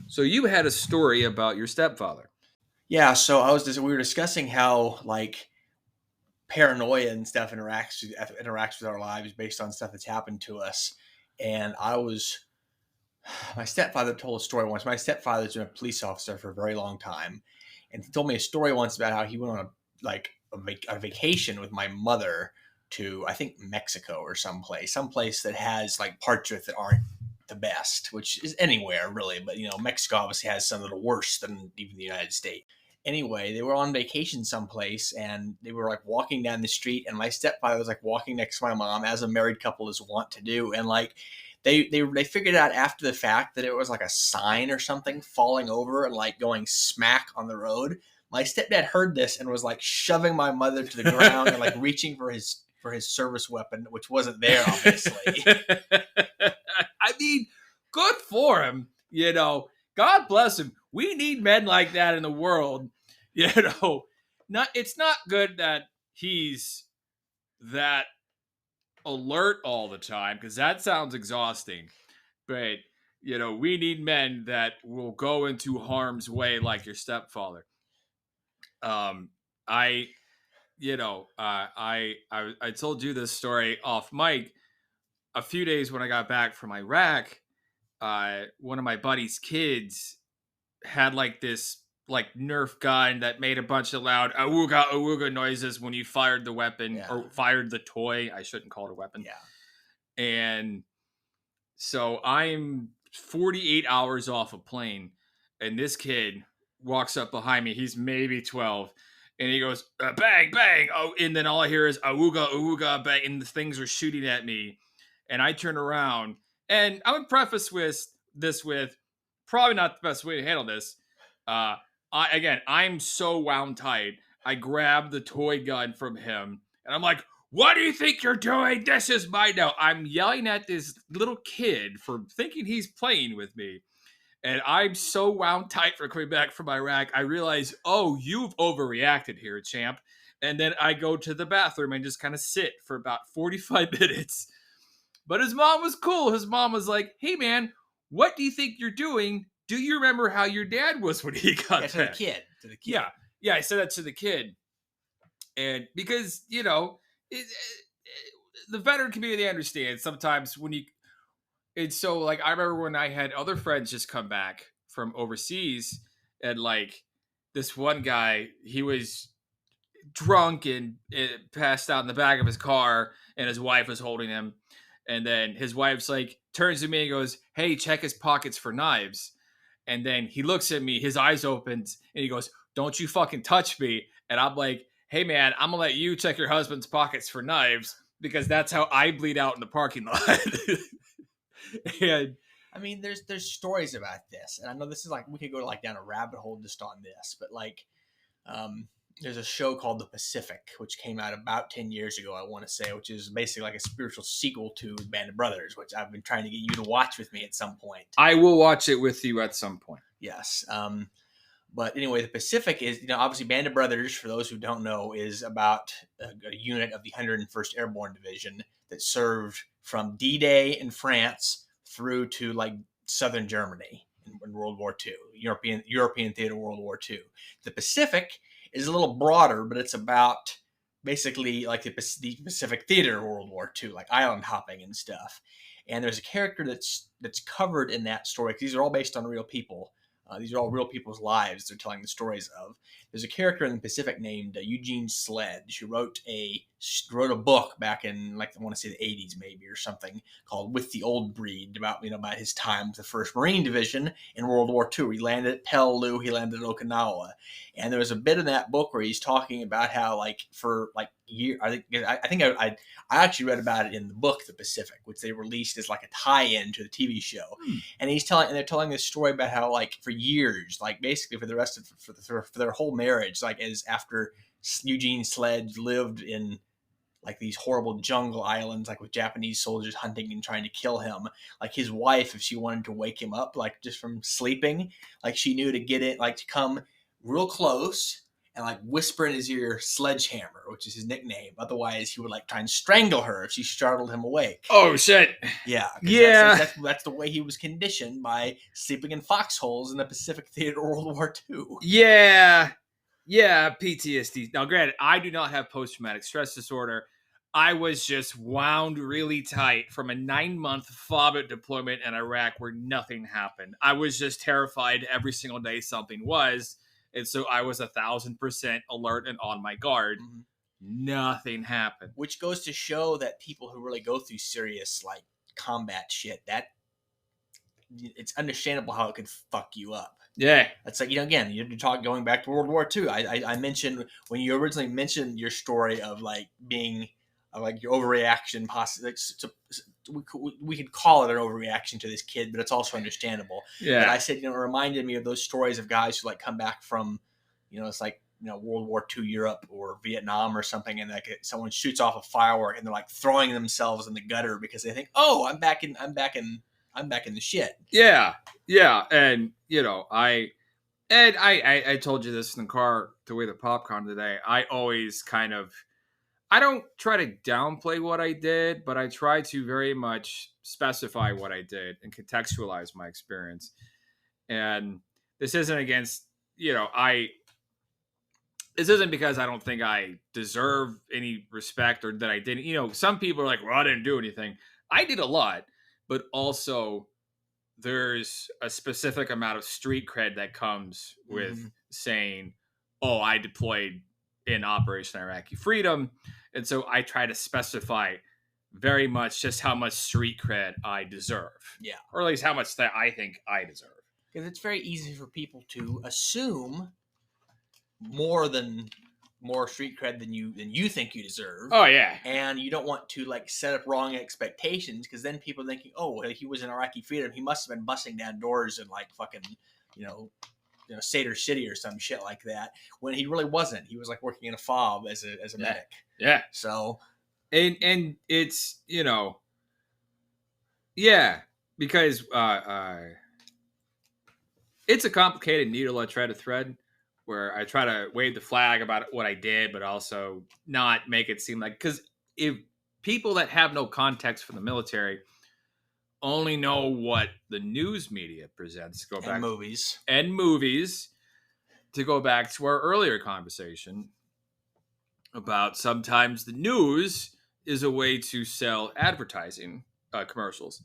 So you had a story about your stepfather. Yeah, so we were discussing how like paranoia and stuff interacts with our lives based on stuff that's happened to us. And my stepfather told a story once. My stepfather's been a police officer for a very long time, and he told me a story once about how he went on a vacation with my mother to, I think, Mexico or someplace that has like parts of it that aren't the best, which is anywhere really, but Mexico obviously has some of the worst than even the United States. Anyway, they were on vacation someplace and they were like walking down the street, and my stepfather was like walking next to my mom, as a married couple is wont to do, and like they figured out after the fact that it was like a sign or something falling over and like going smack on the road. My stepdad heard this and was like shoving my mother to the ground and like reaching for his service weapon, which wasn't there, obviously. I mean, good for him. God bless him. We need men like that in the world. It's not good that he's that alert all the time, because that sounds exhausting. But we need men that will go into harm's way like your stepfather. I told you this story off mic. A few days when I got back from Iraq, one of my buddy's kids had like this like Nerf gun that made a bunch of loud awooga awooga noises when you fired the weapon or fired the toy. I shouldn't call it a weapon. Yeah. And so I'm 48 hours off a plane, and this kid walks up behind me. He's maybe 12. And he goes, bang, bang. Oh, and then all I hear is awooga, awooga, bang. And the things are shooting at me. And I turn around. And I would preface this with probably not the best way to handle this. I'm so wound tight. I grab the toy gun from him. And I'm like, what do you think you're doing? This is mine now. I'm yelling at this little kid for thinking he's playing with me. And I'm so wound tight for coming back from Iraq. I realize, you've overreacted here, champ. And then I go to the bathroom and just kind of sit for about 45 minutes. But his mom was cool. His mom was like, hey, man, what do you think you're doing? Do you remember how your dad was when he got back? To the kid. Yeah, I said that to the kid. And because, the veteran community understands sometimes when you... And so, like, I remember when I had other friends just come back from overseas, and, like, this one guy, he was drunk and passed out in the back of his car, and his wife was holding him. And then his wife's like, turns to me and goes, hey, check his pockets for knives. And then he looks at me, his eyes opens, and he goes, don't you fucking touch me. And I'm like, hey, man, I'm going to let you check your husband's pockets for knives, because that's how I bleed out in the parking lot. And I mean, there's stories about this, and I know this is like we could go like down a rabbit hole just on this, but like, there's a show called The Pacific, which came out about 10 years ago, I want to say, which is basically like a spiritual sequel to Band of Brothers, which I've been trying to get you to watch with me at some point. I will watch it with you at some point. Yes. But anyway, The Pacific is, obviously Band of Brothers, for those who don't know, is about a unit of the 101st Airborne Division that served from D-Day in France through to like southern Germany in World War II, European theater World War II. The Pacific is a little broader, but it's about basically like the Pacific theater World War II, like island hopping and stuff. And there's a character that's covered in that story, because these are all based on real people. These are all real people's lives they're telling the stories of. There's a character in the Pacific named Eugene Sledge, who wrote a book back in, like, I want to say the 80s maybe or something, called With the Old Breed, about his time with the 1st Marine Division in World War II. He landed at Peleliu, he landed at Okinawa. And there was a bit in that book where he's talking about how, like, for like year, I actually read about it in the book The Pacific, which they released as like a tie-in to the TV show. And they're telling this story about how, like, for years, like basically for the rest of for their whole marriage, like, as after Eugene Sledge lived in like these horrible jungle islands, like with Japanese soldiers hunting and trying to kill him, like his wife, if she wanted to wake him up, like just from sleeping, like she knew to get it, like to come real close and like whisper in his ear "sledgehammer," which is his nickname. Otherwise, he would like try and strangle her if she startled him awake. Oh shit! Yeah, Yeah. that's the way he was conditioned by sleeping in foxholes in the Pacific Theater World War II. Yeah. Yeah, PTSD. Now, granted, I do not have post-traumatic stress disorder. I was just wound really tight from a 9-month FOBIT deployment in Iraq where nothing happened. I was just terrified every single day something was. And so I was 1,000% alert and on my guard. Mhm. Nothing happened. Which goes to show that people who really go through serious like combat shit, that it's understandable how it could fuck you up. Yeah. That's like, again, you're talking going back to World War II. I mentioned when you originally mentioned your story of like being like your overreaction, possibly we could call it an overreaction to this kid, but it's also understandable. Yeah. But I said, it reminded me of those stories of guys who like come back from, it's like, World War II Europe or Vietnam or something, and like someone shoots off a firework and they're like throwing themselves in the gutter because they think, oh, I'm back in the shit. Yeah. Yeah. And I told you this in the car to weigh the popcorn today. I always I don't try to downplay what I did, but I try to very much specify what I did and contextualize my experience. And this isn't against, this isn't because I don't think I deserve any respect or that I didn't. Some people are like, well, I didn't do anything. I did a lot, but also there's a specific amount of street cred that comes with saying, oh, I deployed in Operation Iraqi Freedom. And so I try to specify very much just how much street cred I deserve. Yeah. Or at least how much that I think I deserve. Because it's very easy for people to assume more street cred than you think you deserve. Oh yeah. And you don't want to like set up wrong expectations, because then people are thinking, oh, he was in Iraqi Freedom, he must have been busting down doors in like fucking Sadr City or some shit like that, when he really wasn't. He was like working in a fob as a medic. Yeah. So and it's yeah, because it's a complicated needle I try to thread, where I try to wave the flag about what I did, but also not make it seem like, because if people that have no context for the military only know what the news media presents, movies, to go back to our earlier conversation about sometimes the news is a way to sell advertising commercials.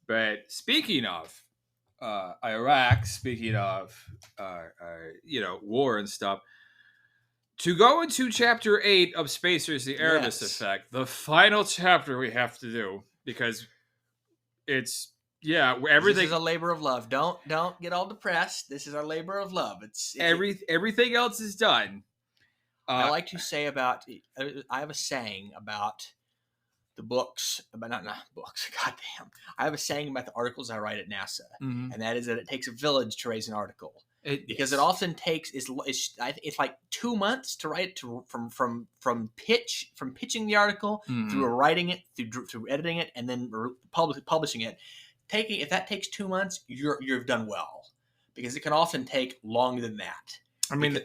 But speaking of Iraq, speaking of war and stuff, to go into chapter 8 of Spacers, the Erebus Effect, the final chapter we have to do, because it's everything. This is a labor of love. Don't get all depressed. This is our labor of love. Everything else is done. I like to say I have a saying about the books, but not books. Goddamn. I have a saying about the articles I write at NASA, and that is that it takes a village to raise an article. Because it often takes it's like 2 months to write it from pitching the article through writing it, through editing it, and then publishing it. If that takes 2 months, you've done well, because it can often take longer than that. I mean,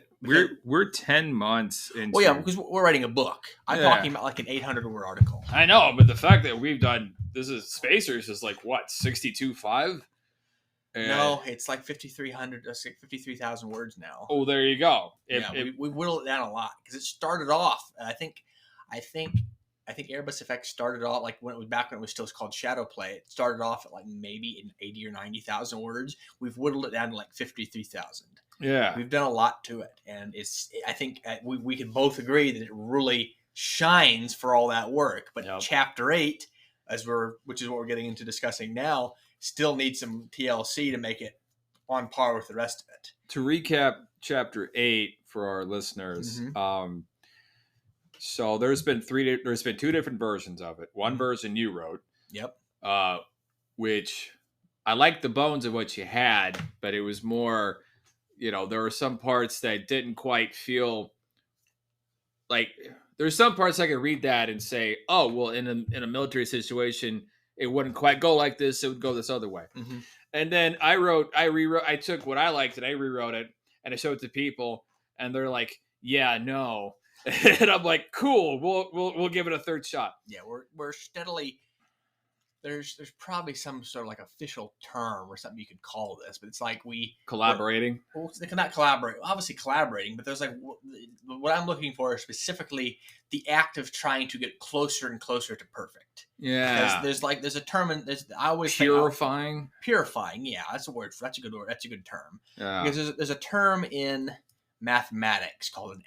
we're 10 months into. Well, yeah, because we're writing a book. I'm talking about like an 800-word article. I know, but the fact that we've done Spacers is like what, 62.5? No, it's like 5,300, 53,000 words now. Oh, there you go. We whittled it down a lot, because it started off. I think Erebus Effect started off like when it was still called Shadow Play. It started off at like maybe in 80 or 90,000 words. We've whittled it down to like 53,000. Yeah, we've done a lot to it, and I think we can both agree that it really shines for all that work. But Chapter 8, which is what we're getting into discussing now, still needs some TLC to make it on par with the rest of it. To recap Chapter 8 for our listeners, so there's been 2 different versions of it. One version you wrote, which I liked the bones of what you had, but it was more, there were some parts that didn't quite feel like. There's some parts I could read that and say, oh, well, in a military situation, it wouldn't quite go like this. It would go this other way. And then I took what I liked and I rewrote it and I showed it to people. and they're like, yeah, no. And I'm like, cool, we'll give it a third shot. Yeah, we're steadily. There's probably some sort of like official term or something you could call this, but it's like Collaborating. Well, they cannot collaborate. Obviously, collaborating, but there's like what I'm looking for is specifically the act of trying to get closer and closer to perfect. Yeah. Because there's a term, and I always purifying. Purifying, yeah, that's a word. That's a good word. That's a good term. Yeah. Because there's a term in mathematics called an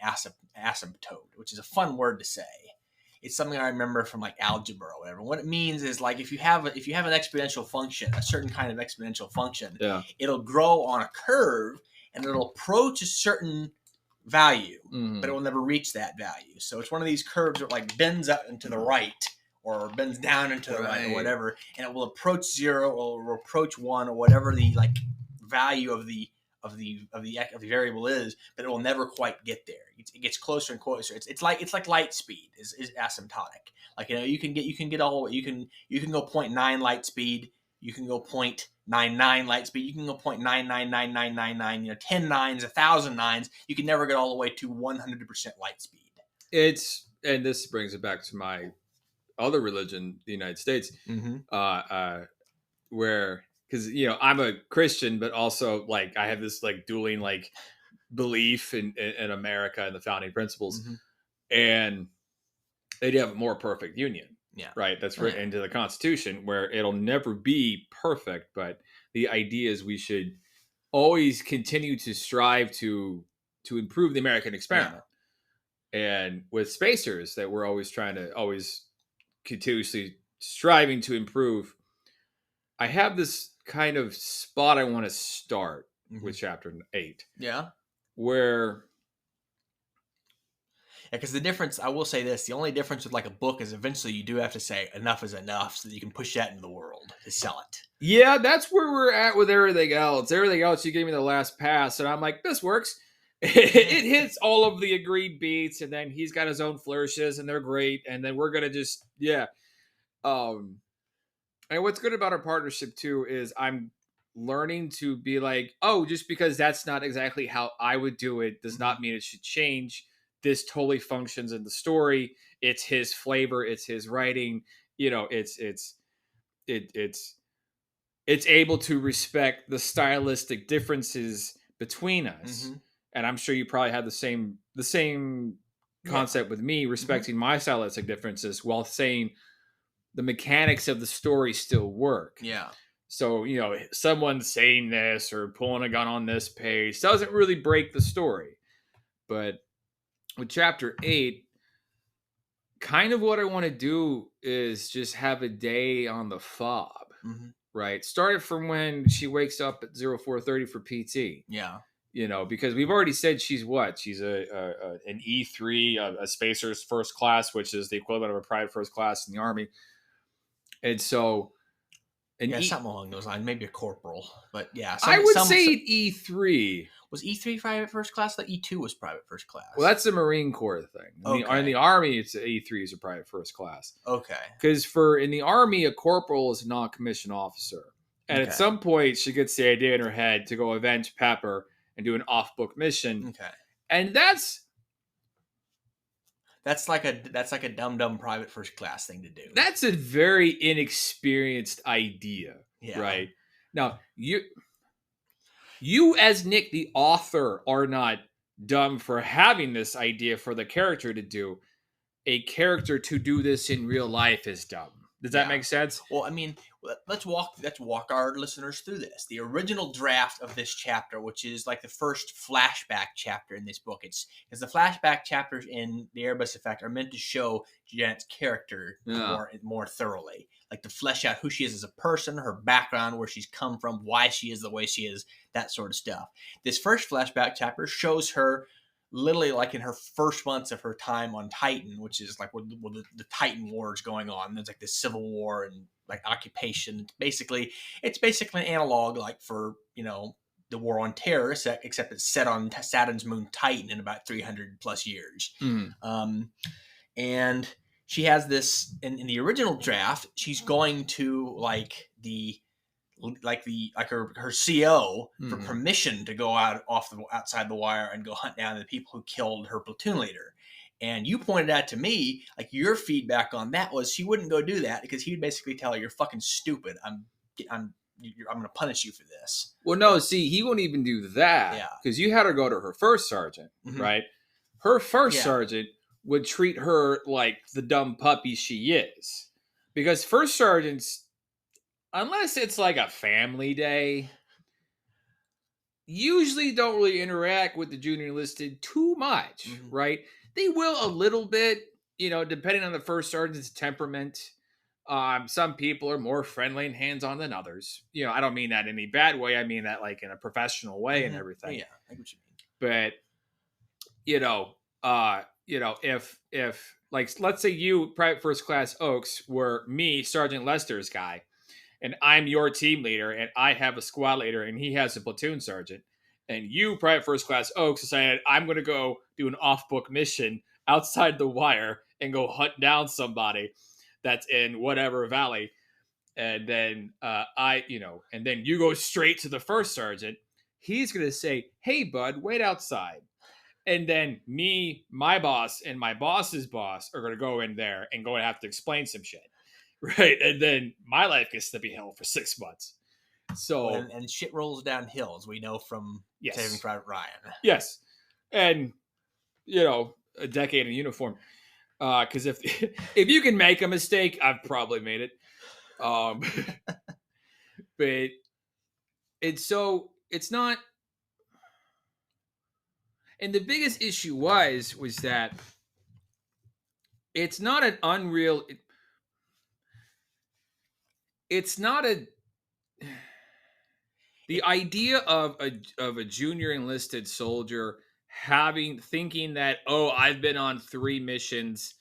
asymptote, which is a fun word to say. It's something I remember from like algebra or whatever. What it means is like if you have an exponential function, a certain kind of exponential function, it'll grow on a curve and it'll approach a certain value, but it will never reach that value. So it's one of these curves that like bends up and to the right or bends down and to the right or whatever, and it will approach 0 or approach 1 or whatever the like value of the variable is, but it will never quite get there. It gets closer and closer. It's like light speed is asymptotic. Like you can get all you can go 0.9 light speed, you can go 0.99 light speed, you can go 0.999999, 10 nines, 1,000 nines. You can never get all the way to 100% light speed. And this brings it back to my other religion, the United States, where. Because I'm a Christian, but also like I have this like dueling like belief in America and the founding principles, and they do have a more perfect union. Yeah, right. That's written into the Constitution, where it'll never be perfect, but the idea is we should always continue to strive to improve the American experiment, and with spacers that we're always continuously striving to improve. I have this kind of spot I want to start with chapter 8. Yeah. Where... because the difference, I will say this, the only difference with like a book is eventually you do have to say enough is enough so that you can push that into the world to sell it. Yeah, that's where we're at with everything else. Everything else, you gave me the last pass, and I'm like, this works. It hits all of the agreed beats, and then he's got his own flourishes, and they're great, and then we're going to just, and what's good about our partnership, too, is I'm learning to be like, oh, just because that's not exactly how I would do it does not mean it should change. This totally functions in the story. It's his flavor. It's his writing. It's able to respect the stylistic differences between us. And I'm sure you probably had the same concept with me, respecting my stylistic differences while saying the mechanics of the story still work. Yeah. So, someone saying this or pulling a gun on this page doesn't really break the story. But with chapter 8, kind of what I want to do is just have a day on the fob, right? Start it from when she wakes up at 04:30 for PT. Yeah. Because we've already said she's what? She's an E3, a spacer's first class, which is the equivalent of a private first class in the Army. And so... something along those lines. Maybe a corporal, but yeah. I would say E3. Was E3 private first class? That E2 was private first class. Well, that's the Marine Corps thing. In the Army, it's E3 is a private first class. Okay. Because in the Army, a corporal is a non-commissioned officer. And at some point, she gets the idea in her head to go avenge Pepper and do an off-book mission. Okay. And that's like a dumb private first class thing to do. That's a very inexperienced idea, right? Now, you as Nick, the author, are not dumb for having this idea for the character to do. A character to do this in real life is dumb. Does that make sense? Well, I mean, let's walk our listeners through this. The original draft of this chapter, which is like the first flashback chapter in this book, it's because the flashback chapters in the Erebus Effect are meant to show Janet's character more thoroughly, like to flesh out who she is as a person, her background, where she's come from, why she is the way she is, that sort of stuff. This first flashback chapter shows her literally like in her first months of her time on Titan, which is like when the Titan War is going on. There's like this civil war and like occupation. It's basically an analog like for, the war on terror, except it's set on Saturn's moon Titan in about 300 plus years. And she has this in the original draft. She's going to like the her CO for Mhm. permission to go outside the wire and go hunt down the people who killed her platoon leader. And you pointed out to me, like, your feedback on that was she wouldn't go do that because he would basically tell her, "You're fucking stupid. I'm going to punish you for this." Well, no, see, he won't even do that Yeah. because you had her go to her first sergeant, Mhm. right? Her first Yeah. sergeant would treat her like the dumb puppy she is. Because first sergeants, unless it's like a family day, usually don't really interact with the junior enlisted too much, Mhm. right? They will a little bit, depending on the first sergeant's temperament. Some people are more friendly and hands-on than others. I don't mean that in any bad way. I mean that like in a professional way and everything. Yeah, I get what you mean. But if like let's say you, Private First Class Oaks, were me, Sergeant Lester's guy, and I'm your team leader, and I have a squad leader, and he has a platoon sergeant, and you, Private First Class Oaks, decided I'm going to go do an off-book mission outside the wire and go hunt down somebody that's in whatever valley, and then and then you go straight to the first sergeant. He's going to say, "Hey, bud, wait outside." And then me, my boss, and my boss's boss are going to go in there and go and have to explain some shit. Right. And then my life gets to be hell for 6 months. So, and shit rolls downhill, as we know from Saving Private Ryan. Yes. And, a decade in uniform. Because if you can make a mistake, I've probably made it. But it's not. And the biggest issue was that it's not an unreal. It's not a. The idea of a junior enlisted soldier thinking that, oh, I've been on 3 missions,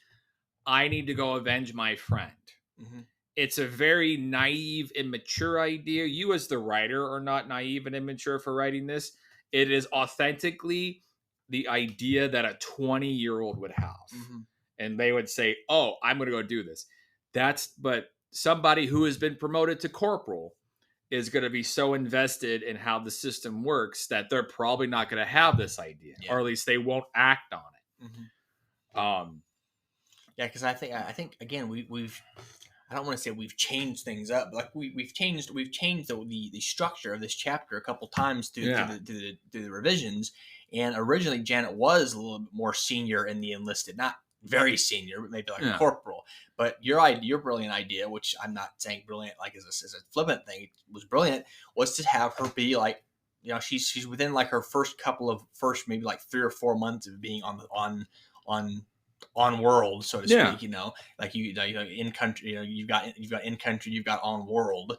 I need to go avenge my friend. Mm-hmm. It's a very naive, immature idea. You as the writer are not naive and immature for writing this. It is authentically the idea that a 20-year-old would have. Mm-hmm. And they would say, oh, I'm going to go do this. But somebody who has been promoted to corporal is going to be so invested in how the system works that they're probably not going to have this idea, or at least they won't act on it. Mm-hmm. Yeah, because I think again we've I don't want to say we've changed things up, but like we've changed the structure of this chapter a couple times through the revisions. And originally Janet was a little bit more senior in the enlisted, not very senior, but maybe like a corporal. But your brilliant idea, which I'm not saying brilliant like as a flippant thing, was brilliant, was to have her be like, she's within like her first maybe like 3 or 4 months of being on world, so to speak. Like in country, you've got in country, you've got on world,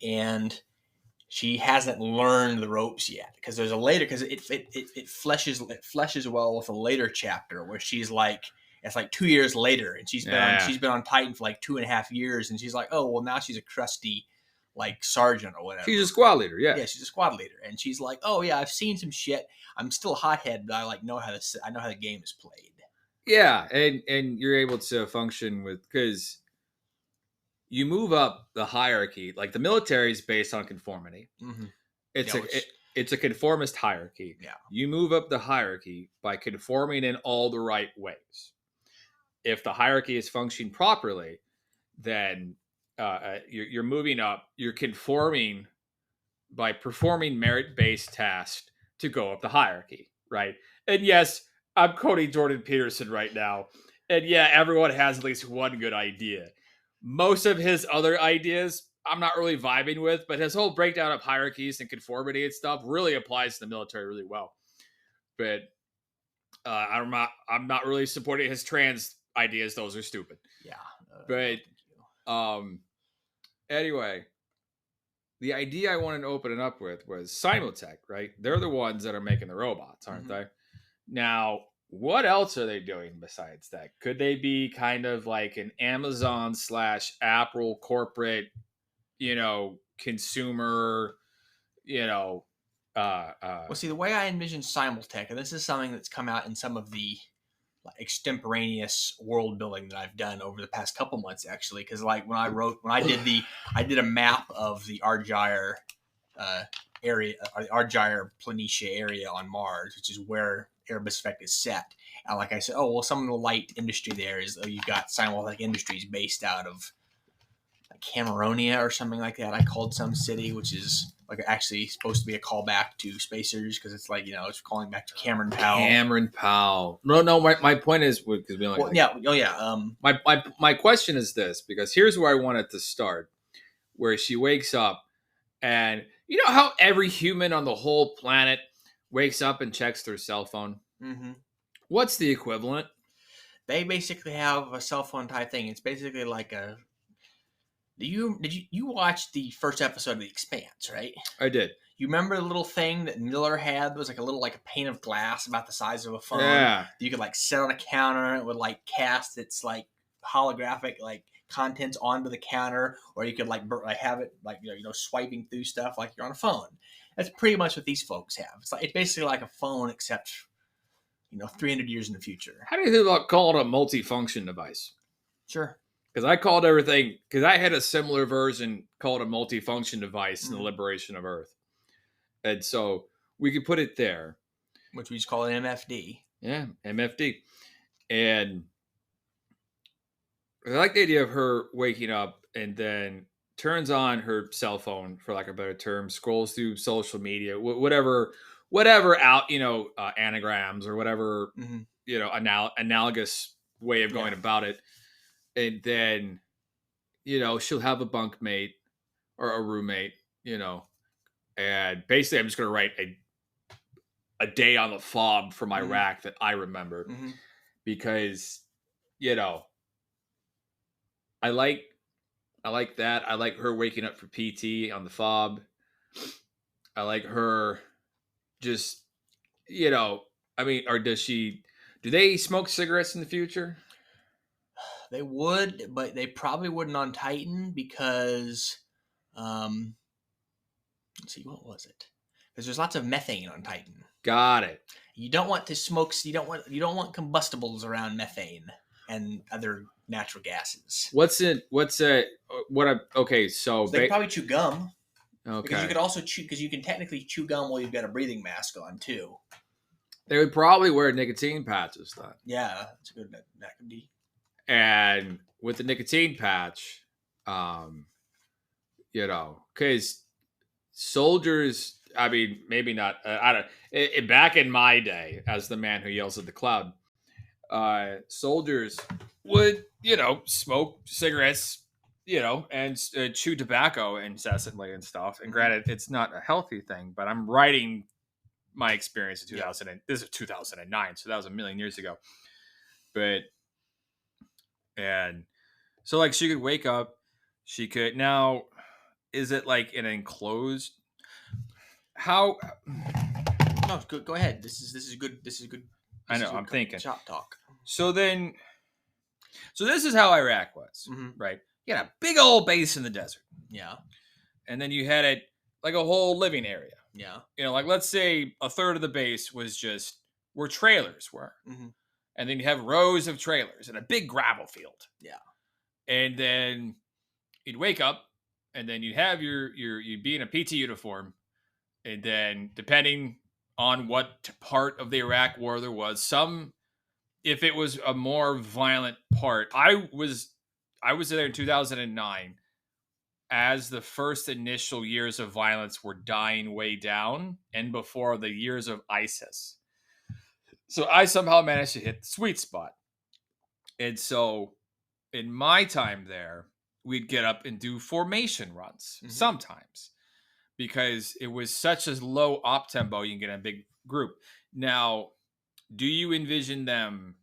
and she hasn't learned the ropes yet, because there's a later, because it fleshes well with a later chapter where she's like, it's like 2 years later, and she's been on Titan for like 2.5 years, and she's like, oh well, now she's a crusty like sergeant or whatever. She's a squad leader, yeah, she's a squad leader, and she's like, oh yeah, I've seen some shit. I'm still a hothead, but I know how the game is played. Yeah, and you're able to function with, because you move up the hierarchy. Like the military is based on conformity. Mm-hmm. It's a conformist hierarchy. Yeah, you move up the hierarchy by conforming in all the right ways. If the hierarchy is functioning properly, then you're moving up. You're conforming by performing merit-based tasks to go up the hierarchy, right? And yes, I'm quoting Jordan Peterson right now. And yeah, everyone has at least one good idea. Most of his other ideas, I'm not really vibing with, but his whole breakdown of hierarchies and conformity and stuff really applies to the military really well. But I'm not really supporting his trans ideas. Those are stupid. Yeah. But anyway, the idea I wanted to open it up with was Simultech, right? They're the ones that are making the robots, aren't they? Now, what else are they doing besides that? Could they be kind of like an Amazon / Apple corporate, consumer, well, see, the way I envision Simultech, and this is something that's come out in some of the extemporaneous world building that I've done over the past couple months, actually. Because like when I did a map of the Argyre area, or the Argyre Planitia area on Mars, which is where Erebus Effect is set. And like I said, oh well, some of the light industry there is you've got Simultech Industries based out of like Cameronia or something like that. I called some city, which is like actually supposed to be a callback to Spacers because it's like it's calling back to Cameron Powell. Cameron Powell. No. My point is because we only. Well, yeah. Oh yeah. My question is this, because here's where I want it to start, where she wakes up, and you know how every human on the whole planet wakes up and checks their cell phone. Mm-hmm. What's the equivalent? They basically have a cell phone type thing. It's basically like a. Did you watch the first episode of The Expanse, right? I did. You remember the little thing that Miller had that was like a pane of glass about the size of a phone? Yeah. That you could like set on a counter and it would like cast its like holographic like contents onto the counter, or you could like have it like swiping through stuff like you're on a phone. That's pretty much what these folks have. It's basically like a phone except 300 years in the future. How do you think about calling it a multifunction device? Sure. Because I called everything, because I had a similar version called a multifunction device in the Liberation of Earth. And so we could put it there. Which we just call it MFD. Yeah, MFD. And I like the idea of her waking up and then turns on her cell phone, for lack of a better term, scrolls through social media, whatever out, anagrams or whatever, analogous way of going about it. And then, she'll have a bunkmate or a roommate, and basically I'm just going to write a day on the fob for my rack that I remember because, I like that. I like her waking up for PT on the fob. I like her just, or do they smoke cigarettes in the future? They would, but they probably wouldn't on Titan because, let's see, what was it? Because there's lots of methane on Titan. Got it. You don't want to smoke. You don't want combustibles around methane and other natural gases. Okay, so they probably chew gum. Okay. Because you could also chew, because you can technically chew gum while you've got a breathing mask on too. They would probably wear nicotine patches then. Yeah, that's a good. That could be. And with the nicotine patch, because soldiers, I mean, maybe not. I don't. Back in my day, as the man who yells at the cloud, soldiers would, smoke cigarettes, and chew tobacco incessantly and stuff. And granted, it's not a healthy thing, but I'm writing my experience in 2000. And this is 2009, so that was a million years ago. And so, like, she could wake up. She could now. Is it like an enclosed? How? No, go ahead. This is good. This is good. I know. I'm thinking. Shop talk. So this is how Iraq was, right? You had a big old base in the desert. Yeah. And then you had it like a whole living area. Yeah. Like let's say a third of the base was just where trailers were. And then you have rows of trailers and a big gravel field. Yeah. And then you'd wake up and then you'd have you'd be in a PT uniform. And then depending on what part of the Iraq war there was, if it was a more violent part, I was there in 2009 as the first initial years of violence were dying way down and before the years of ISIS. So I somehow managed to hit the sweet spot. And so in my time there, we'd get up and do formation runs sometimes because it was such a low op tempo you can get in a big group. Now, do you envision them?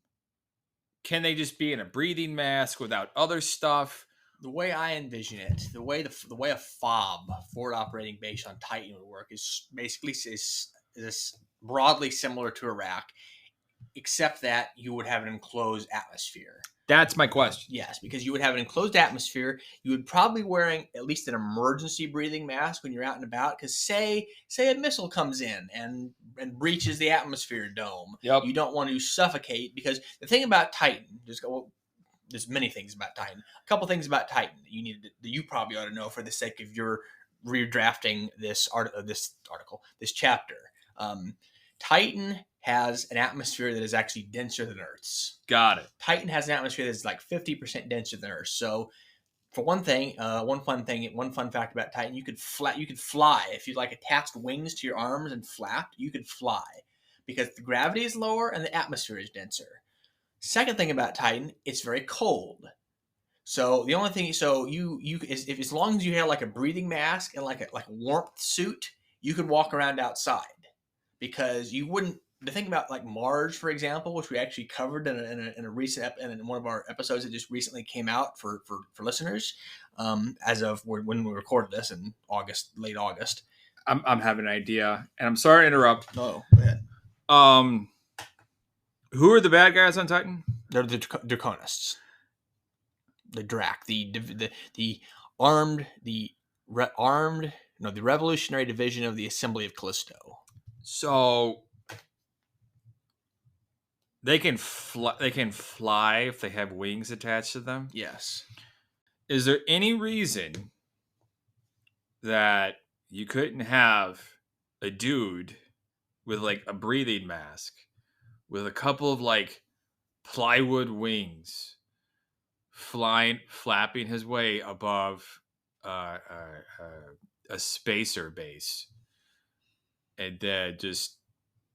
Can they just be in a breathing mask without other stuff? The way I envision it, the way a FOB, forward operating base on Titan, would work is basically is broadly similar to Iraq, except that you would have an enclosed atmosphere. That's my question. Yes, because you would have an enclosed atmosphere. You would probably wearing at least an emergency breathing mask when you're out and about. Because say a missile comes in and breaches the atmosphere dome, Yep. you don't want to suffocate. Because the thing about Titan, there's many things about Titan. A couple things about Titan that you probably ought to know for the sake of your redrafting this chapter. Titan has an atmosphere that is actually denser than Earth's. Got it. Titan has an atmosphere that's like 50% denser than Earth. So, for one thing, one fun fact about Titan, you could fly if you like attached wings to your arms and flapped. You could fly because the gravity is lower and the atmosphere is denser. Second thing about Titan, it's very cold. So the only thing, as long as you had like a breathing mask and like a warmth suit, you could walk around outside because you wouldn't. The thing about like Mars, for example, which we actually covered in a recent in one of our episodes that just recently came out for listeners, as of when we recorded this in late August. I'm having an idea, and I'm sorry to interrupt. Oh, go ahead. Who are the bad guys on Titan? They're the Draconists. The Drac, the Revolutionary Division of the Assembly of Callisto. So they can fly if they have wings attached to them? Yes. Is there any reason that you couldn't have a dude with like a breathing mask with a couple of like plywood wings flapping his way above a spacer base and then just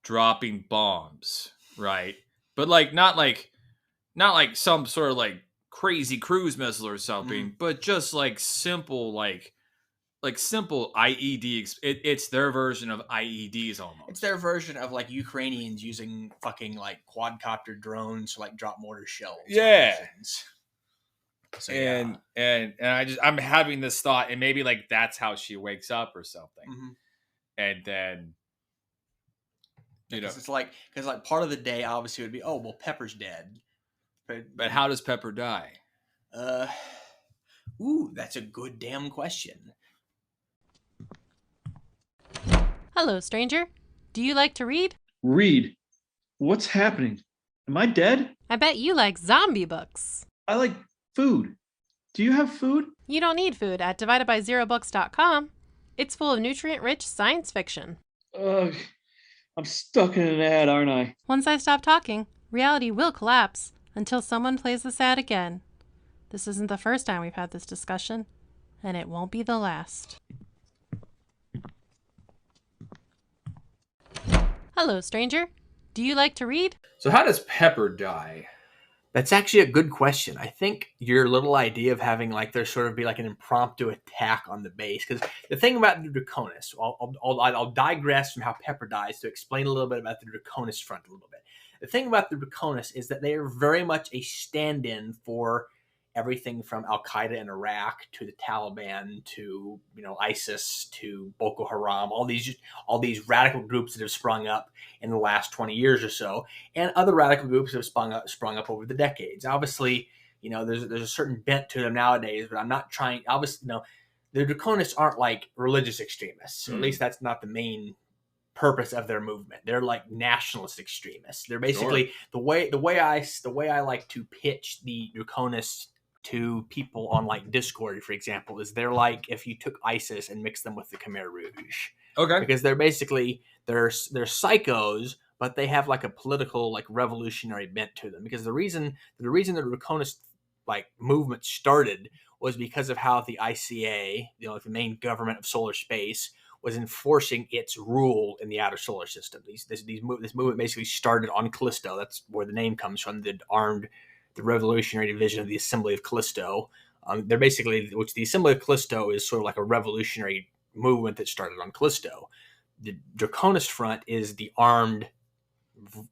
dropping bombs, right? But like not like some sort of like crazy cruise missile or something, but just like simple simple IED. It's their version of IEDs almost. It's their version of like Ukrainians using fucking like quadcopter drones to like drop mortar shells. Yeah. So, and I'm having this thought, and maybe like that's how she wakes up or something, and then it's like because like part of the day obviously would be Pepper's dead, but how does Pepper die? That's a good damn question. Hello, stranger. Do you like to read? Read? What's happening? Am I dead? I bet you like zombie books. I like food. Do you have food? You don't need food at dividedbyzerobooks.com. It's full of nutrient-rich science fiction. Ugh, I'm stuck in an ad, aren't I? Once I stop talking, reality will collapse until someone plays this ad again. This isn't the first time we've had this discussion, and it won't be the last. Hello, stranger. Do you like to read? So how does Pepper die? That's actually a good question. I think your little idea of having like there sort of be like an impromptu attack on the base, because the thing about the Draconis, I'll digress from how Pepper dies to explain a little bit about the Draconis front a little bit. The thing about the Draconis is that they are very much a stand-in for everything from Al Qaeda in Iraq to the Taliban to ISIS to Boko Haram, all these radical groups that have sprung up in the last 20 years or so, and other radical groups have sprung up over the decades. Obviously, there's a certain bent to them nowadays, but I'm not trying. Obviously, the Draconists aren't like religious extremists, or at least that's not the main purpose of their movement. They're like nationalist extremists. They're basically the way I like to pitch the Draconists to people on like Discord, for example, is they're like if you took ISIS and mixed them with the Khmer Rouge. Okay. Because they're basically they're psychos, but they have like a political like revolutionary bent to them. Because the reason the Draconist like movement started was because of how the ICA, the main government of solar space, was enforcing its rule in the outer solar system. This movement basically started on Callisto. That's where the name comes from. The Revolutionary Division of the Assembly of Callisto. They're basically, which the Assembly of Callisto is sort of like a revolutionary movement that started on Callisto. The Draconist Front is the armed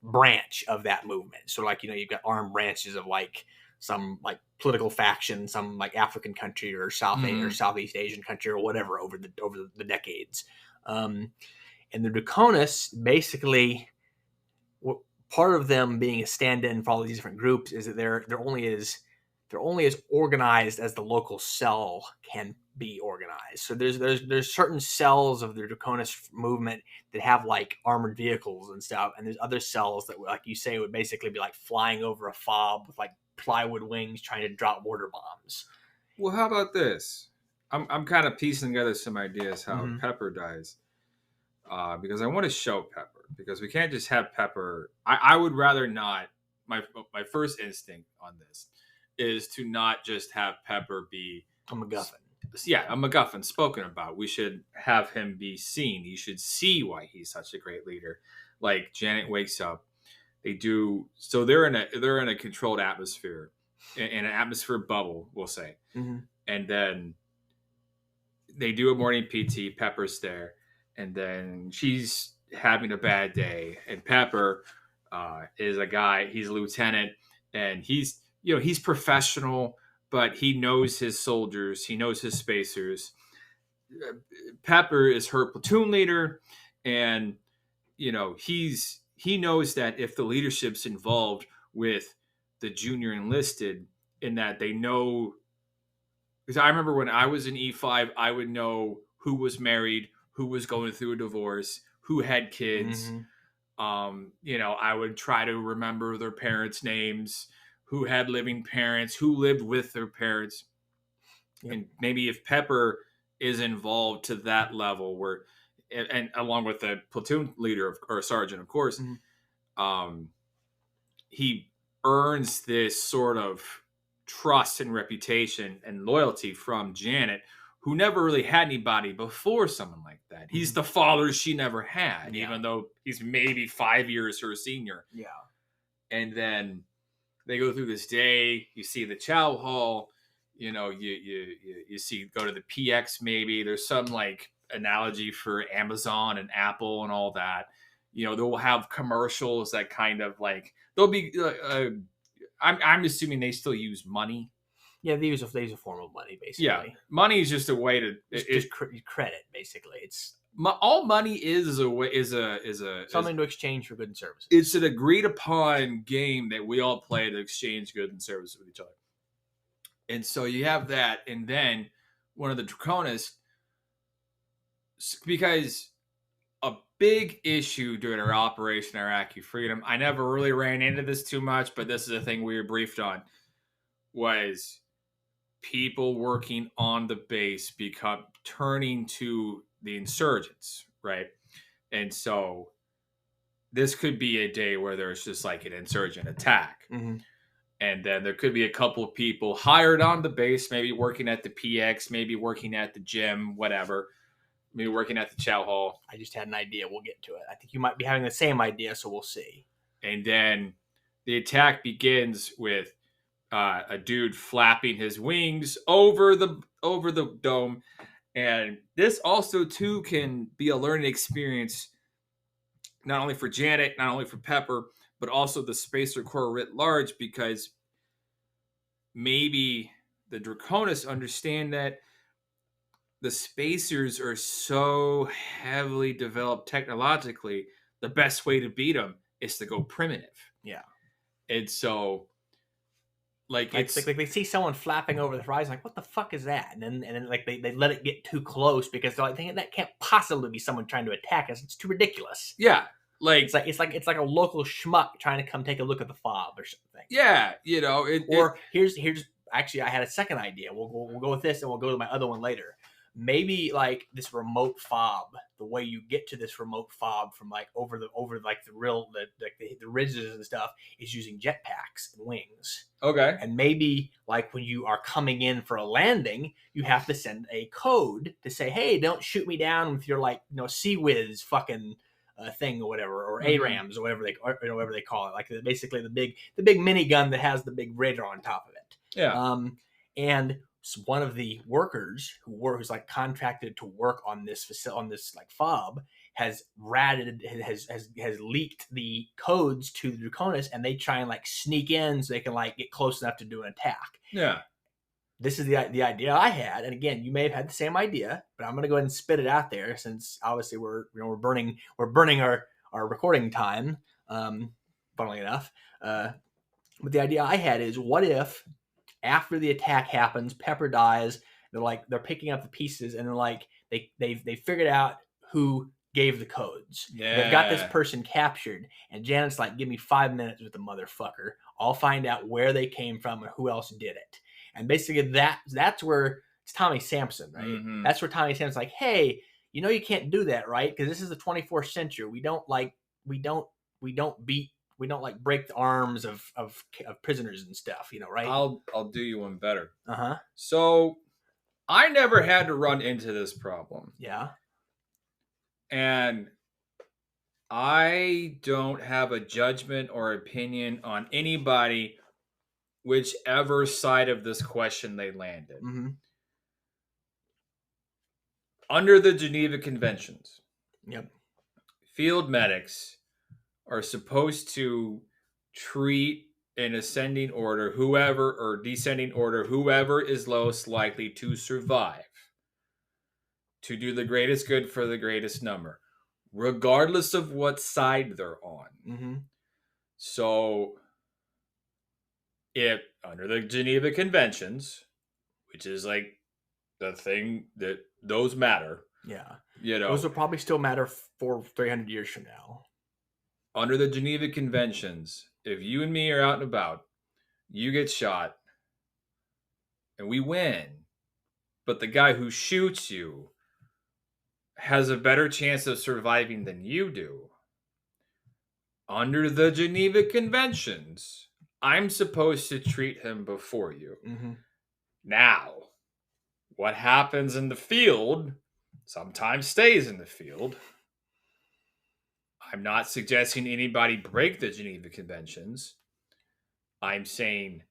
branch of that movement. So like, you've got armed branches of like some like political faction, some like African country or Southeast Asian country or whatever over the decades. And the Draconists basically part of them being a stand-in for all these different groups is that they're only as organized as the local cell can be organized. So there's certain cells of the Draconis movement that have like armored vehicles and stuff, and there's other cells that, like you say, would basically be like flying over a fob with like plywood wings trying to drop mortar bombs. Well, how about this? I'm kind of piecing together some ideas how Mhm. Pepper dies, because I want to show Pepper, because we can't just have Pepper. I would rather not. My first instinct on this is to not just have Pepper be A MacGuffin. a MacGuffin spoken about. We should have him be seen. You should see why he's such a great leader. Like Janet wakes up, they do so they're in a controlled atmosphere, in an atmosphere bubble, we'll say, Mhm. and then they do a morning PT. Pepper's there, and then she's having a bad day, and Pepper is a guy. He's a lieutenant, and he's professional, but he knows his soldiers. He knows his spacers. Pepper is her platoon leader, and he knows that if the leadership's involved with the junior enlisted, in that they know, because I remember when I was in E5, I would know who was married, who was going through a divorce, who had kids. Mhm. I would try to remember their parents' names, who had living parents, who lived with their parents. Yep. And maybe if Pepper is involved to that level, where, and along with the platoon leader or sergeant, of course, Mhm. He earns this sort of trust and reputation and loyalty from Janet, who never really had anybody before someone like that. He's Mhm. the father she never had, Yeah. even though he's maybe 5 years her senior. Yeah. And then they go through this day. You see the chow hall. You see, go to the PX. Maybe there's some like analogy for Amazon and Apple and all that. They'll have commercials that kind of like they'll be. I'm assuming they still use money. Yeah, they use a form of money, basically. Yeah, money is just a way to just credit, basically. It's all money is a way is something to exchange for goods and services. It's an agreed upon game that we all play to exchange goods and services with each other. And so you have that, and then one of the Draconis, because a big issue during our Operation Iraqi Freedom, I never really ran into this too much, but this is a thing we were briefed on, was people working on the base turning to the insurgents, right? And so this could be a day where there's just like an insurgent attack. Mm-hmm. And then there could be a couple of people hired on the base, maybe working at the PX, maybe working at the gym, whatever. Maybe working at the chow hall. I just had an idea. We'll get to it. I think you might be having the same idea, so we'll see. And then the attack begins with a dude flapping his wings over the dome. And this also, too, can be a learning experience, not only for Janet, not only for Pepper, but also the Spacer Corps writ large, because maybe the Draconis understand that the Spacers are so heavily developed technologically, the best way to beat them is to go primitive. Yeah. And so, like it's like they see someone flapping over the horizon, like, what the fuck is that? And then like they let it get too close because they're like, that can't possibly be someone trying to attack us. It's too ridiculous. Yeah. Like it's like a local schmuck trying to come take a look at the fob or something. Yeah, here's actually, I had a second idea. We'll go with this and we'll go to my other one later. Maybe like this remote fob, the way you get to this remote fob from like over the ridges and stuff is using jetpacks and wings. Okay. And maybe like when you are coming in for a landing, you have to send a code to say, hey, don't shoot me down with your like Sea Whiz fucking thing or whatever, or ARAMs or whatever they call it, like basically the big minigun that has the big radar on top of it. Yeah. And one of the workers who's like contracted to work on this like fob has leaked the codes to the Draconis, and they try and like sneak in so they can like get close enough to do an attack. Yeah. This is the idea I had, and again, you may have had the same idea, but I'm going to go ahead and spit it out there since obviously we're burning our recording time. But funnily enough. But the idea I had is, what if after the attack happens, Pepper dies, they're picking up the pieces, and they're like, they figured out who gave the codes. Yeah. They've got this person captured, and Janet's like, give me 5 minutes with the motherfucker. I'll find out where they came from and who else did it. And basically that's where it's Tommy Sampson, right? Mhm. That's where Tommy Sampson's like, hey, you know you can't do that, right? Because this is the 24th century. We don't break the arms of prisoners and stuff, right? I'll do you one better. Uh-huh. So I never had to run into this problem. Yeah. And I don't have a judgment or opinion on anybody, whichever side of this question they landed. Mm-hmm. Under the Geneva Conventions, Yep. field medics are supposed to treat in ascending order whoever, or descending order, whoever is lowest likely to survive, to do the greatest good for the greatest number, regardless of what side they're on. Mm-hmm. So, if under the Geneva Conventions, which is like the thing that those matter, Yeah. those will probably still matter for 300 years from now. Under the Geneva Conventions, if you and me are out and about, you get shot, and we win, but the guy who shoots you has a better chance of surviving than you do. Under the Geneva Conventions, I'm supposed to treat him before you. Mm-hmm. Now, what happens in the field sometimes stays in the field. I'm not suggesting anybody break the Geneva Conventions. I'm saying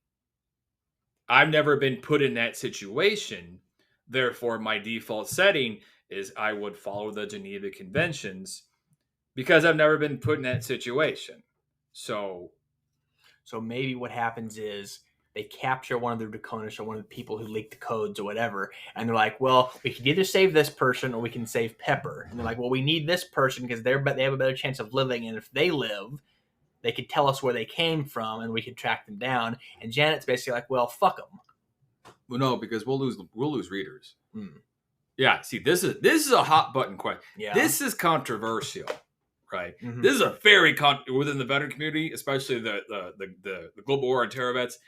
I've never been put in that situation. Therefore, my default setting is I would follow the Geneva Conventions because I've never been put in that situation. So maybe what happens is they capture one of the Draconis or one of the people who leaked the codes or whatever, and they're like, well, we can either save this person or we can save Pepper. And they're like, well, we need this person because they have a better chance of living, and if they live, they could tell us where they came from and we could track them down. And Janet's basically like, well, fuck them. Well, no, because we'll lose readers. Yeah, see, this is a hot button question. Yeah. This is controversial, right? Mm-hmm. This is a very within the veteran community, especially the global war on terror vets.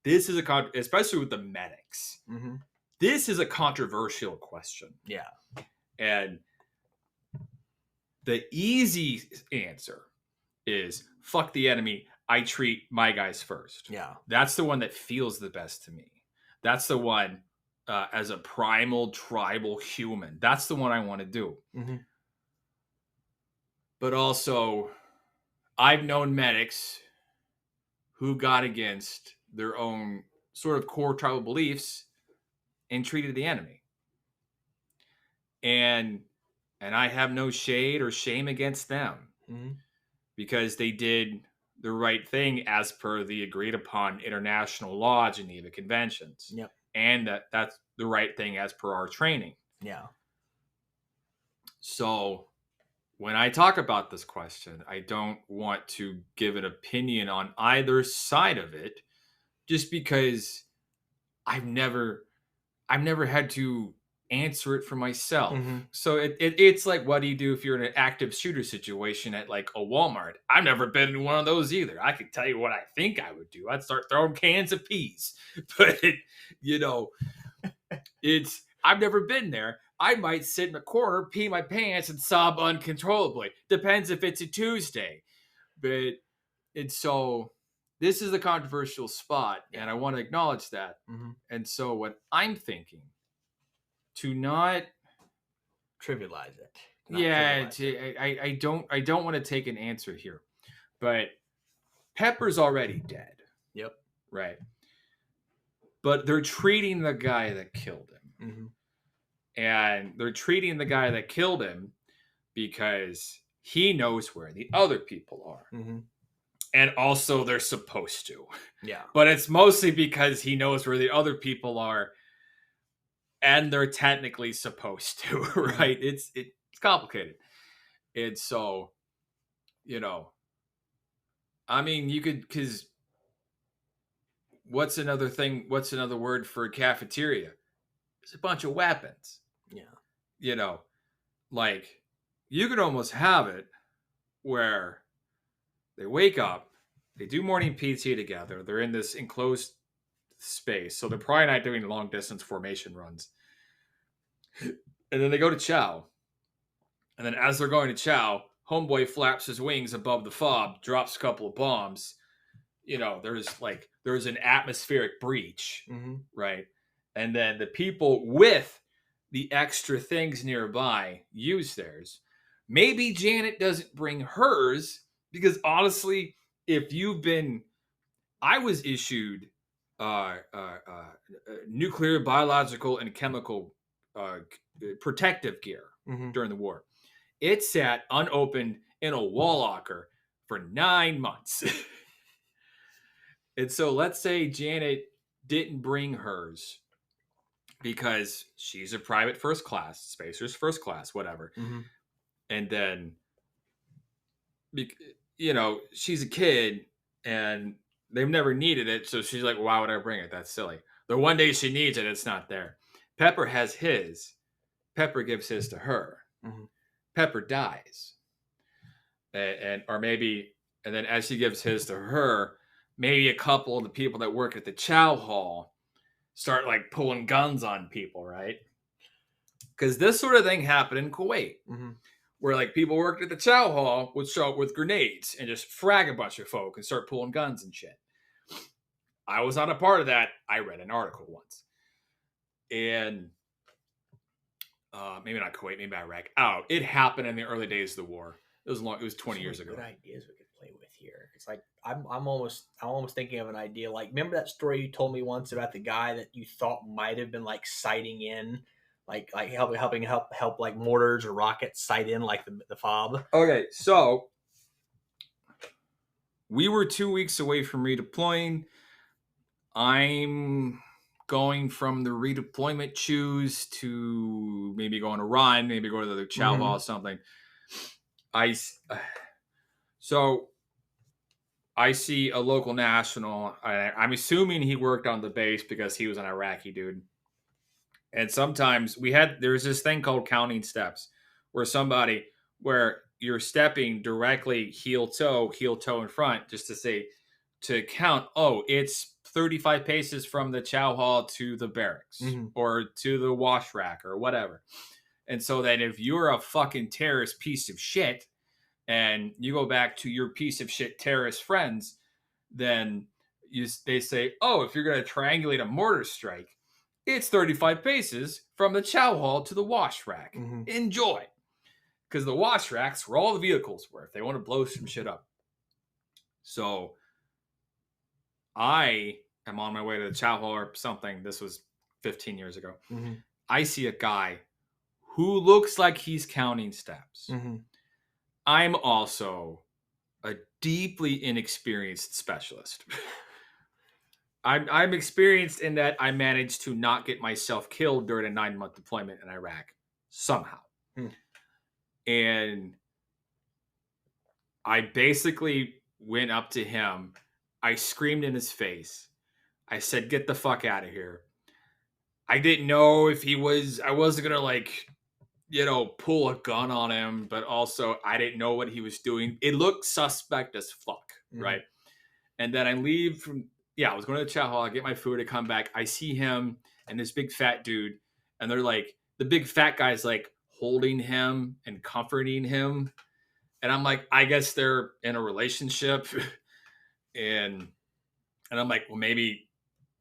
This is especially with the medics. Mm-hmm. This is a controversial question. Yeah. And the easy answer is fuck the enemy. I treat my guys first. Yeah. That's the one that feels the best to me. That's the one as a primal tribal human. That's the one I want to do. Mm-hmm. But also, I've known medics who got against their own sort of core tribal beliefs and treated the enemy. And I have no shade or shame against them because they did the right thing as per the agreed upon international law, Geneva Conventions. Yep. And that's the right thing as per our training. Yeah. So when I talk about this question, I don't want to give an opinion on either side of it, just because I've never had to answer it for myself. Mm-hmm. So it's like, what do you do if you're in an active shooter situation at like a Walmart? I've never been in one of those either. I could tell you what I think I would do. I'd start throwing cans of peas, but I've never been there. I might sit in a corner, pee my pants, and sob uncontrollably. Depends if it's a Tuesday. But this is a controversial spot, and I want to acknowledge that. Mm-hmm. And so what I'm thinking, to not trivialize it. I don't want to take an answer here. But Pepper's already dead. Yep. Right. But they're treating the guy that killed him. Mm-hmm. And they're treating the guy that killed him because he knows where the other people are. Mm-hmm. And also they're supposed to. Yeah. But it's mostly because he knows where the other people are and they're technically supposed to, right? It's complicated. And so, I mean, you could, because what's another thing? What's another word for a cafeteria? It's a bunch of weapons. Yeah. You know, like you could almost have it where they wake up, they do morning PT together. They're in this enclosed space, so they're probably not doing long distance formation runs. And then they go to chow. And then as they're going to chow, homeboy flaps his wings above the fob, drops a couple of bombs. You know, there's an atmospheric breach, right? And then the people with the extra things nearby use theirs. Maybe Janet doesn't bring hers because honestly, if you've been, I was issued nuclear, biological, and chemical protective gear during the war. It sat unopened in a wall locker for 9 months. And so let's say Janet didn't bring hers because she's a private first class, Spacer's first class, whatever. And then, you know, she's a kid and they've never needed it. So she's like, why would I bring it? That's silly. The one day she needs it, it's not there. Pepper has his. Pepper gives his to her. Pepper dies. And then as she gives his to her, maybe a couple of the people that work at the chow hall start like pulling guns on people, right? Because this sort of thing happened in Kuwait, where like people worked at the chow hall would show up with grenades and just frag a bunch of folk and start pulling guns and shit. I was not a part of that. I read an article once. And maybe not Kuwait, maybe Iraq. Oh, it happened in the early days of the war. It was 20 years ago. Good ideas we could play with here. It's like I'm almost thinking of an idea. Like, remember that story you told me once about the guy that you thought might have been like sighting in, like helping like mortars or rockets sight in like the fob. Okay, so we were 2 weeks away from redeploying. I'm going from the redeployment choose to maybe go on a run, maybe go to the chow hall or something. So I see a local national. I'm assuming he worked on the base because he was an Iraqi dude. And sometimes there's this thing called counting steps where you're stepping directly heel toe in front just to count. Oh, it's 35 paces from the chow hall to the barracks or to the wash rack or whatever. And so that if you're a fucking terrorist piece of shit and you go back to your piece of shit terrorist friends, then they say, oh, if you're going to triangulate a mortar strike, it's 35 paces from the chow hall to the wash rack. Enjoy. Because the wash rack's where all the vehicles were if they want to blow some shit up. So I am on my way to the chow hall or something. This was 15 years ago. I see a guy who looks like he's counting steps. I'm also a deeply inexperienced specialist. I'm experienced in that I managed to not get myself killed during a 9-month deployment in Iraq somehow. And I basically went up to him. I screamed in his face. I said, get the fuck out of here. I didn't know if I wasn't going to like, you know, pull a gun on him, but also I didn't know what he was doing. It looked suspect as fuck, right? And then I leave I was going to the chow hall. I get my food. I come back. I see him and this big fat dude. And they're like, the big fat guy's like holding him and comforting him. And I'm like, I guess they're in a relationship. and I'm like, well, maybe,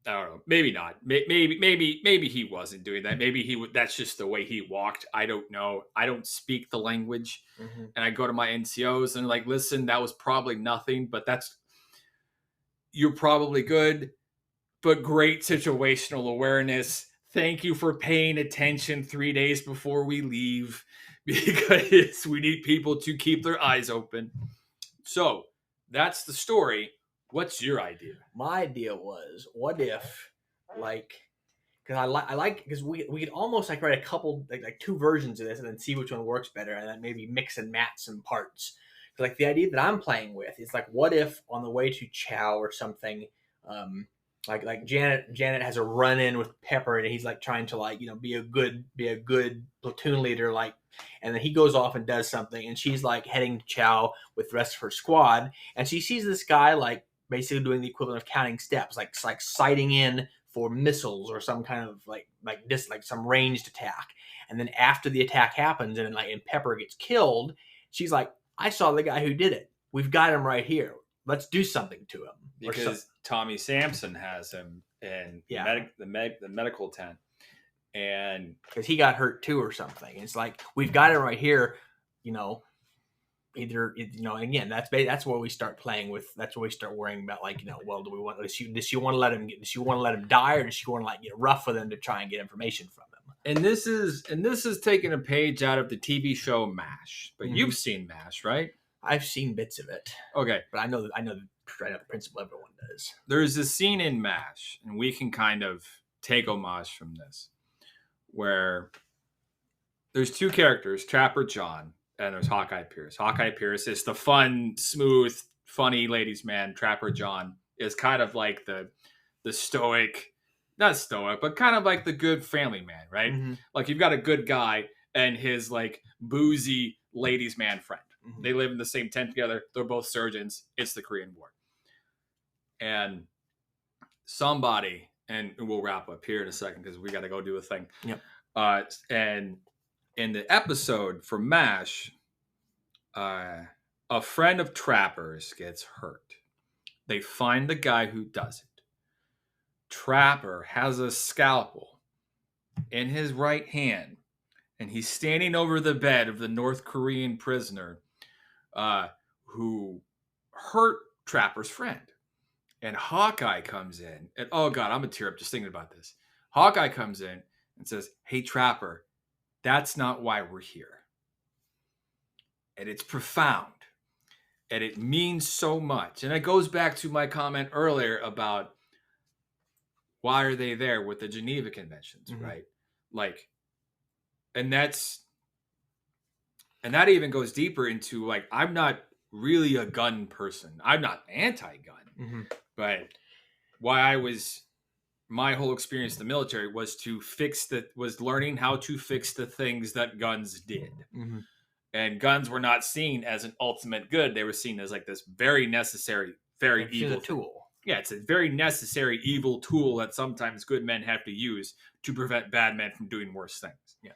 I don't know, maybe not. Maybe he wasn't doing that. Maybe that's just the way he walked. I don't know. I don't speak the language. And I go to my NCOs and like, listen, that was probably nothing, but you're probably good, but great situational awareness. Thank you for paying attention 3 days before we leave because we need people to keep their eyes open. So that's the story. What's your idea? My idea was, what if, like, because we could almost like write a couple like 2 versions of this and then see which one works better and then maybe mix and match some parts. Like the idea that I'm playing with is like, what if on the way to Chow or something, like Janet has a run in with Pepper, and he's like trying to like, you know, be a good platoon leader, like, and then he goes off and does something, and she's like heading to Chow with the rest of her squad, and she sees this guy like basically doing the equivalent of counting steps, like sighting in for missiles or some kind of like some ranged attack. And then after the attack happens and Pepper gets killed, she's like, I saw the guy who did it. We've got him right here. Let's do something to him. Because Tommy Sampson has him in the medical tent. And because he got hurt too or something. It's like, we've got him right here, you know. Either, you know, again, that's where we start playing with. That's where we start worrying about, like, you know, well, does she want to let him die, or does she want to like get rough with him to try and get information from him? And this is taking a page out of the TV show MASH. But you've seen MASH, right? I've seen bits of it. Okay, but I know the principle everyone does. There's a scene in MASH, and we can kind of take homage from this, where there's two characters, Trapper John. And there's Hawkeye Pierce. Hawkeye Pierce is the fun, smooth, funny ladies' man. Trapper John is kind of like the stoic, not stoic, but kind of like the good family man, right? Mm-hmm. Like, you've got a good guy and his like boozy ladies' man friend. Mm-hmm. They live in the same tent together. They're both surgeons. It's the Korean War. And somebody, and we'll wrap up here in a second because we got to go do a thing. Yep. And in the episode for MASH, a friend of Trapper's gets hurt. They find the guy who does it. Trapper has a scalpel in his right hand, and he's standing over the bed of the North Korean prisoner who hurt Trapper's friend. And Hawkeye comes in, and oh God, I'm gonna tear up just thinking about this. Hawkeye comes in and says, "Hey, Trapper, that's not why we're here." And it's profound. And it means so much. And it goes back to my comment earlier about why are they there with the Geneva Conventions, right? Like, and that even goes deeper into, like, I'm not really a gun person. I'm not anti-gun. But my whole experience in the military was was learning how to fix the things that guns did. And guns were not seen as an ultimate good. They were seen as like this very necessary, very evil tool. Yeah, it's a very necessary evil tool that sometimes good men have to use to prevent bad men from doing worse things. Yeah.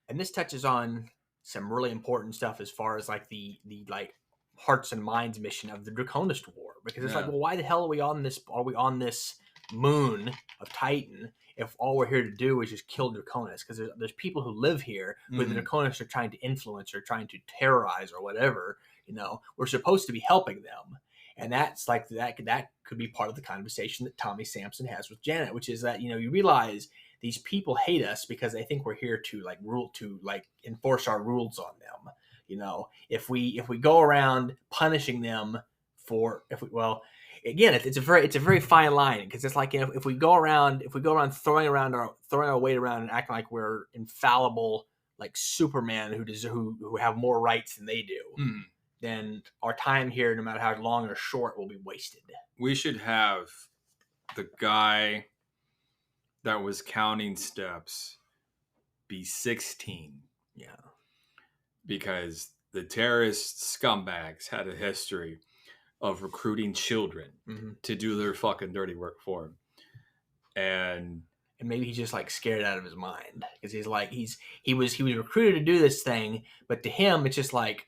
And this touches on some really important stuff as far as like the like hearts and minds mission of the Draconis War. Because it's like, well, why the hell are we on this moon of Titan if all we're here to do is just kill Draconis? Because there's people who live here who the Draconis are trying to influence or trying to terrorize or whatever. You know, we're supposed to be helping them. And that's like that could be part of the conversation that Tommy Sampson has with Janet, which is that, you know, you realize these people hate us because they think we're here to enforce our rules on them. You know, if we go around punishing them again, it's a very fine line, because it's like, you know, if we go around throwing our weight around and acting like we're infallible, like Superman who have more rights than they do, then our time here, no matter how long or short, will be wasted. We should have the guy that was counting steps be 16. Yeah. Because the terrorist scumbags had a history of recruiting children to do their fucking dirty work for him. And maybe he's just like scared out of his mind, because he's like, he was recruited to do this thing, but to him it's just like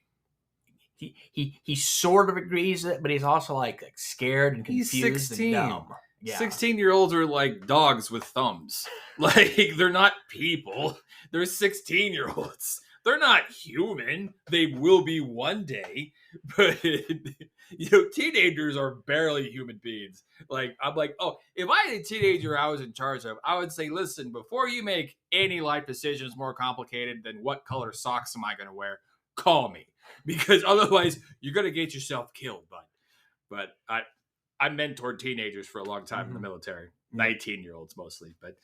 he sort of agrees with it, but he's also like scared and confused. He's 16. And dumb. Yeah. 16-year-olds are like dogs with thumbs. Like, they're not people. They're 16-year-olds. They're not human. They will be one day. But, you know, teenagers are barely human beings. Like, I'm like, oh, if I had a teenager I was in charge of, I would say, listen, before you make any life decisions more complicated than what color socks am I going to wear, call me. Because otherwise, you're going to get yourself killed, bud. But I mentored teenagers for a long time in the military. 19-year-olds mostly. But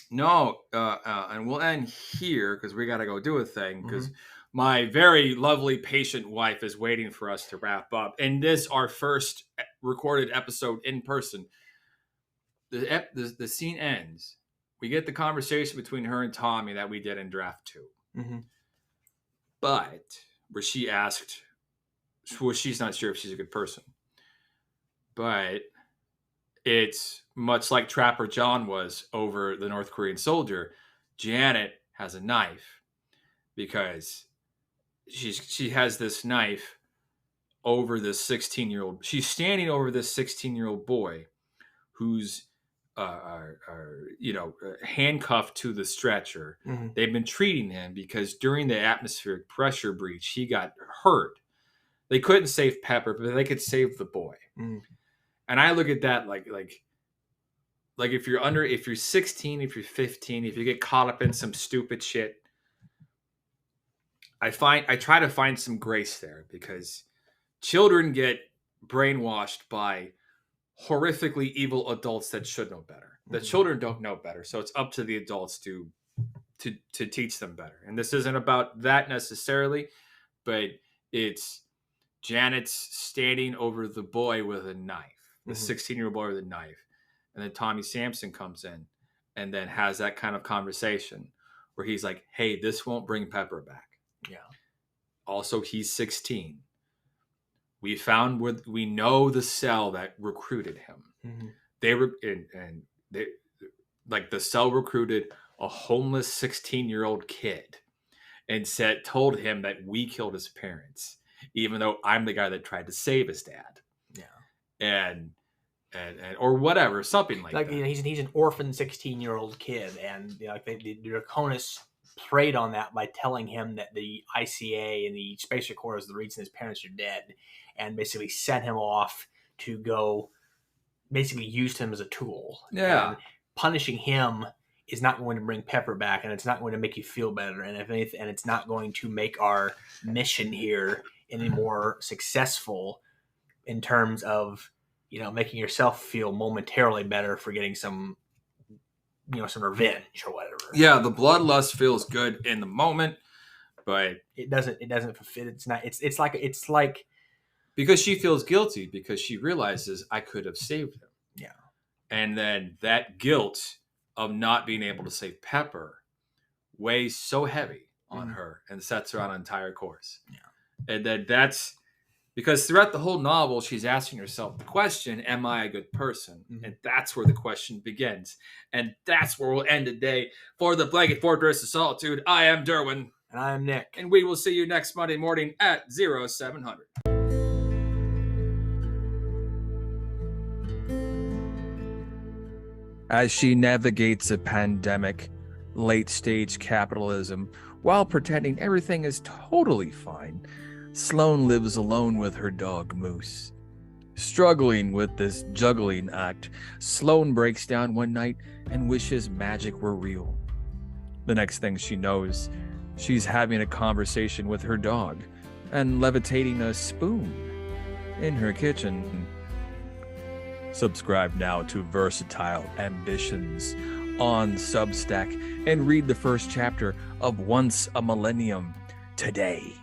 No, and we'll end here because we got to go do a thing because my very lovely patient wife is waiting for us to wrap up. And this our first recorded episode in person. The scene ends. We get the conversation between her and Tommy that we did in draft 2. But where she asked, well, she's not sure if she's a good person. But it's much like Trapper John was over the North Korean soldier. Janet has a knife because she has this knife over this 16-year-old. She's standing over this 16-year-old boy who's handcuffed to the stretcher. They've been treating him because during the atmospheric pressure breach, he got hurt. They couldn't save Pepper, but they could save the boy. And I look at that like if you're 16, if you're 15, if you get caught up in some stupid shit, I try to find some grace there because children get brainwashed by horrifically evil adults that should know better. The children don't know better, so it's up to the adults to teach them better. And this isn't about that necessarily, but it's Janet's standing over the boy with a knife, the 16-year-old boy with a knife. And then Tommy Sampson comes in and then has that kind of conversation where he's like, hey, this won't bring Pepper back. Yeah. Also, he's 16. We know the cell that recruited him. The cell recruited a homeless 16-year-old kid and told him that we killed his parents, even though I'm the guy that tried to save his dad. Yeah. And or whatever, something like that. He's an orphan 16-year-old kid, and the Draconis preyed on that by telling him that the ICA and the Space Corps is the reason his parents are dead, and basically sent him off to go, basically used him as a tool. Yeah. And punishing him is not going to bring Pepper back, and it's not going to make you feel better, and it's not going to make our mission here any more successful in terms of making yourself feel momentarily better for getting some revenge or whatever. Yeah, the bloodlust feels good in the moment, but it doesn't fulfill. It's like because she feels guilty because she realizes I could have saved him. Yeah. And then that guilt of not being able to save Pepper weighs so heavy on her and sets her on an entire course. Yeah. And then that's because throughout the whole novel, she's asking herself the question, am I a good person? And that's where the question begins. And that's where we'll end today. For the Blanket Fortress of Solitude, I am Derwin. And I am Nick. And we will see you next Monday morning at 0700. As she navigates a pandemic, late-stage capitalism, while pretending everything is totally fine, Sloane lives alone with her dog, Moose. Struggling with this juggling act, Sloane breaks down one night and wishes magic were real. The next thing she knows, she's having a conversation with her dog and levitating a spoon in her kitchen. Subscribe now to Versatile Ambitions on Substack and read the first chapter of Once a Millennium today.